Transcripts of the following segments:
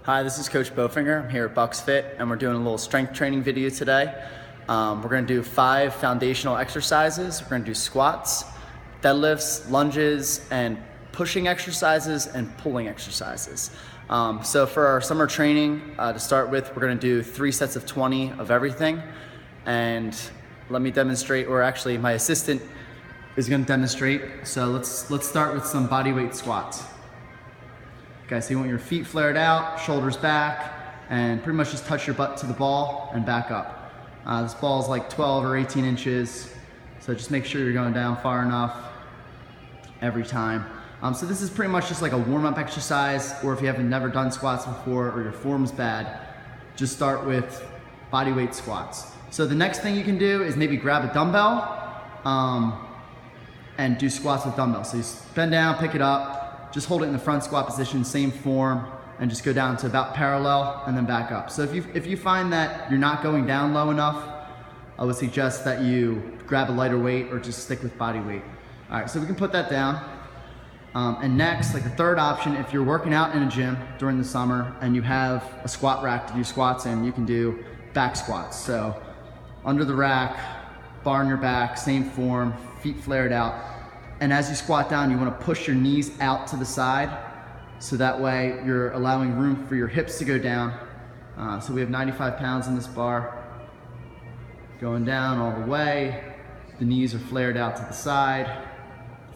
Hi, this is Coach Bofinger. I'm here at Bucks Fit, and we're doing a little strength training video today. We're going to do 5 foundational exercises. We're going to do squats, deadlifts, lunges, and pushing exercises and pulling exercises. So for our summer training, to start with, we're going to do 3 sets of 20 of everything. And let me demonstrate, or actually my assistant is going to demonstrate. So let's start with some body weight squats. Okay, so you want your feet flared out, shoulders back, and pretty much just touch your butt to the ball and back up. This ball is like 12 or 18 inches, so just make sure you're going down far enough every time. So this is pretty much just like a warm-up exercise, or if you haven't never done squats before or your form's bad, just start with body weight squats. So the next thing you can do is maybe grab a dumbbell and do squats with dumbbells. So you bend down, pick it up, just hold it in the front squat position, same form, and just go down to about parallel and then back up. So if you find that you're not going down low enough, I would suggest that you grab a lighter weight or just stick with body weight. All right, so we can put that down. And next, like the third option, if you're working out in a gym during the summer and you have a squat rack to do squats in, you can do back squats. So under the rack, bar on your back, same form, feet flared out. And as you squat down, you want to push your knees out to the side, so that way you're allowing room for your hips to go down. So we have 95 pounds in this bar, going down all the way. The knees are flared out to the side.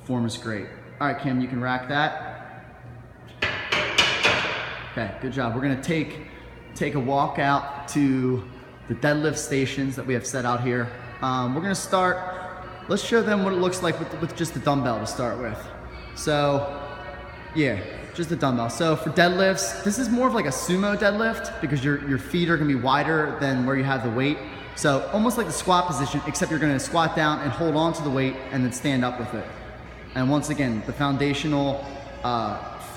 Form is great. All right, Kim, you can rack that. Okay, good job. We're gonna take a walk out to the deadlift stations that we have set out here. We're gonna start. Let's show them what it looks like with just the dumbbell to start with. So, yeah, just the dumbbell. So for deadlifts, this is more of like a sumo deadlift because your feet are gonna be wider than where you have the weight. So almost like the squat position, except you're gonna squat down and hold on to the weight and then stand up with it. And once again, the foundational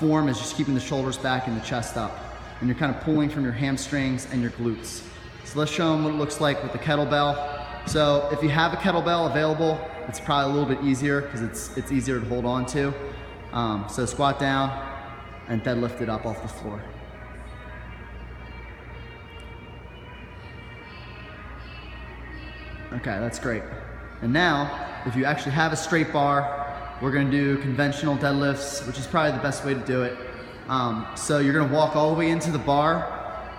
form is just keeping the shoulders back and the chest up. And you're kind of pulling from your hamstrings and your glutes. So let's show them what it looks like with the kettlebell. So if you have a kettlebell available, it's probably a little bit easier because it's easier to hold on to. So squat down and deadlift it up off the floor. Okay, that's great. And now, if you actually have a straight bar, we're gonna do conventional deadlifts, which is probably the best way to do it. So you're gonna walk all the way into the bar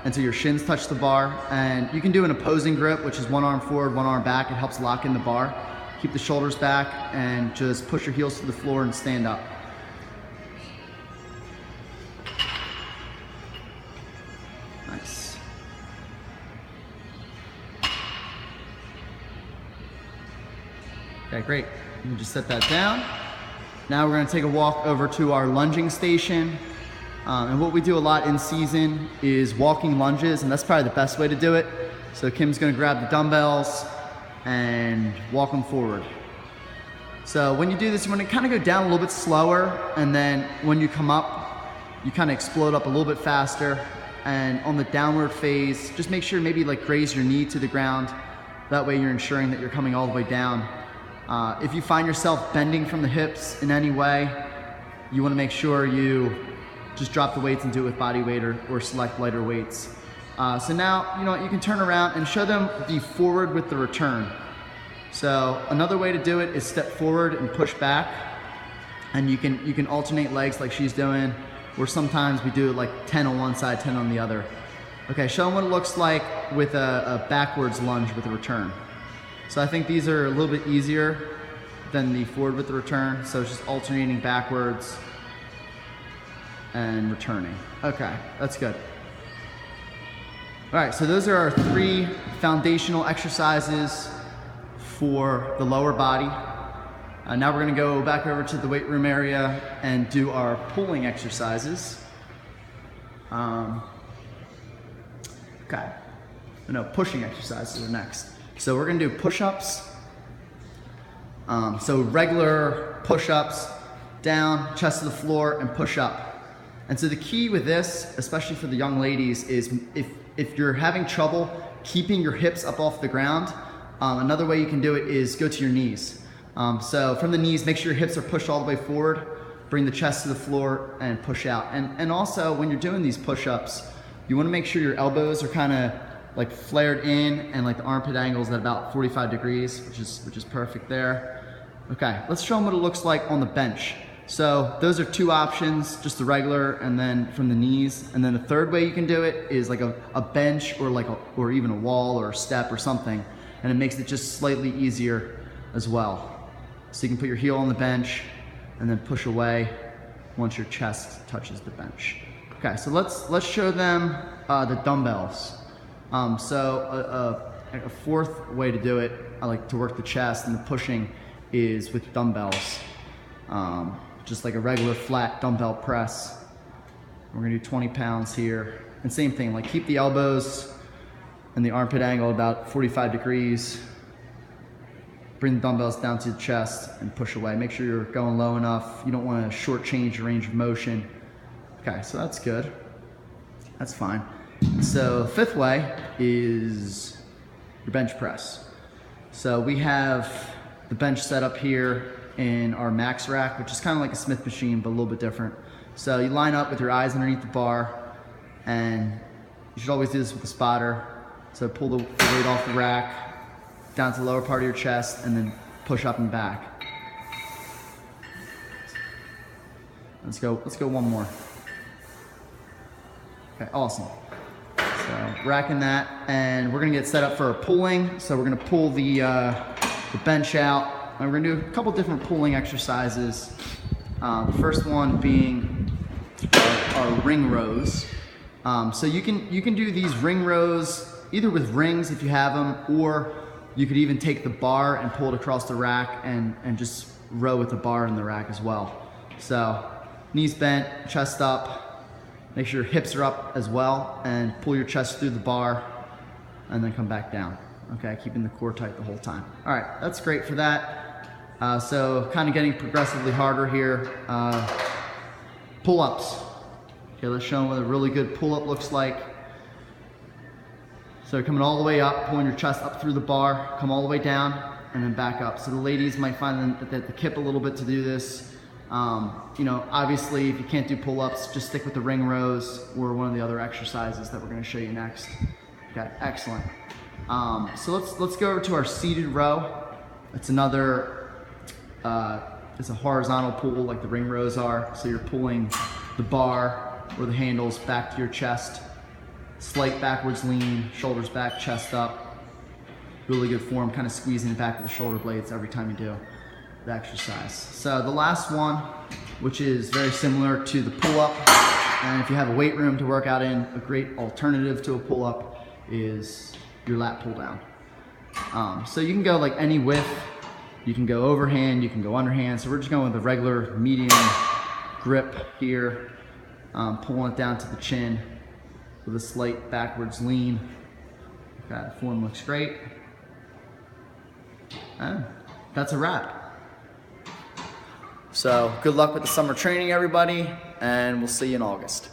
until your shins touch the bar, and you can do an opposing grip, which is one arm forward, one arm back. It helps lock in the bar. Keep the shoulders back and just push your heels to the floor and stand up. Nice. Okay, great. You can just set that down. Now we're gonna take a walk over to our lunging station. And what we do a lot in season is walking lunges, and that's probably the best way to do it. So Kim's gonna grab the dumbbells and walk them forward. So when you do this, you wanna kind of go down a little bit slower, and then when you come up, you kind of explode up a little bit faster. And on the downward phase, just make sure maybe like graze your knee to the ground. That way you're ensuring that you're coming all the way down. If you find yourself bending from the hips in any way, you wanna make sure you just drop the weights and do it with body weight or select lighter weights. So now, you know, you can turn around and show them the forward with the return. So another way to do it is step forward and push back. And you can alternate legs like she's doing, or sometimes we do it like 10 on one side, 10 on the other. Okay, show them what it looks like with a backwards lunge with a return. So I think these are a little bit easier than the forward with the return. So it's just alternating backwards and returning. Okay, that's good. All right, so those are our 3 foundational exercises for the lower body. Now we're gonna go back over to the weight room area and do our pulling exercises. Pushing exercises are next. So we're gonna do push-ups. So regular push-ups, down, chest to the floor, and push up. And so the key with this, especially for the young ladies, is if you're having trouble keeping your hips up off the ground, another way you can do it is go to your knees. So from the knees, make sure your hips are pushed all the way forward, bring the chest to the floor and push out. And also when you're doing these push-ups, You want to make sure your elbows are kind of like flared in and like the armpit angle is at about 45 degrees, which is perfect there. Okay, let's show them what it looks like on the bench. So those are two options, just the regular and then from the knees. And then the third way you can do it is like a bench or even a wall or a step or something. And it makes it just slightly easier as well. So you can put your heel on the bench and then push away once your chest touches the bench. Okay, so let's show them the dumbbells. So a fourth way to do it, I like to work the chest and the pushing is with dumbbells. Just like a regular flat dumbbell press. We're gonna do 20 pounds here. And same thing, like keep the elbows and the armpit angle about 45 degrees. Bring the dumbbells down to the chest and push away. Make sure you're going low enough. You don't wanna shortchange your range of motion. Okay, so that's good. That's fine. So the fifth way is your bench press. So we have the bench set up here in our max rack, which is kind of like a Smith machine, but a little bit different. So you line up with your eyes underneath the bar, and you should always do this with the spotter. So pull the weight off the rack, down to the lower part of your chest, and then push up and back. Let's go one more. Okay, awesome. So racking that, and we're gonna get set up for a pulling. So we're gonna pull the bench out. And we're gonna do a couple different pulling exercises. The first one being our ring rows. So you can do these ring rows either with rings if you have them, or you could even take the bar and pull it across the rack and just row with the bar in the rack as well. So knees bent, chest up, make sure your hips are up as well, and pull your chest through the bar and then come back down. Okay, keeping the core tight the whole time. All right, that's great for that. So kind of getting progressively harder here. Pull-ups. Okay, let's show them what a really good pull-up looks like. So coming all the way up, pulling your chest up through the bar, come all the way down, and then back up. So the ladies might find that they have to kip a little bit to do this. You know, obviously, if you can't do pull-ups, just stick with the ring rows or one of the other exercises that we're going to show you next. Okay, excellent. So let's go over to our seated row. It's another. It's a horizontal pull like the ring rows are. So you're pulling the bar or the handles back to your chest. Slight backwards lean, shoulders back, chest up. Really good form, kind of squeezing it back with the shoulder blades every time you do the exercise. So the last one, which is very similar to the pull-up, and if you have a weight room to work out in, a great alternative to a pull-up is your lat pull down. So you can go like any width. You can go overhand, you can go underhand. So we're just going with a regular medium grip here, pulling it down to the chin with a slight backwards lean. Okay, form looks great. And that's a wrap. So good luck with the summer training, everybody, and we'll see you in August.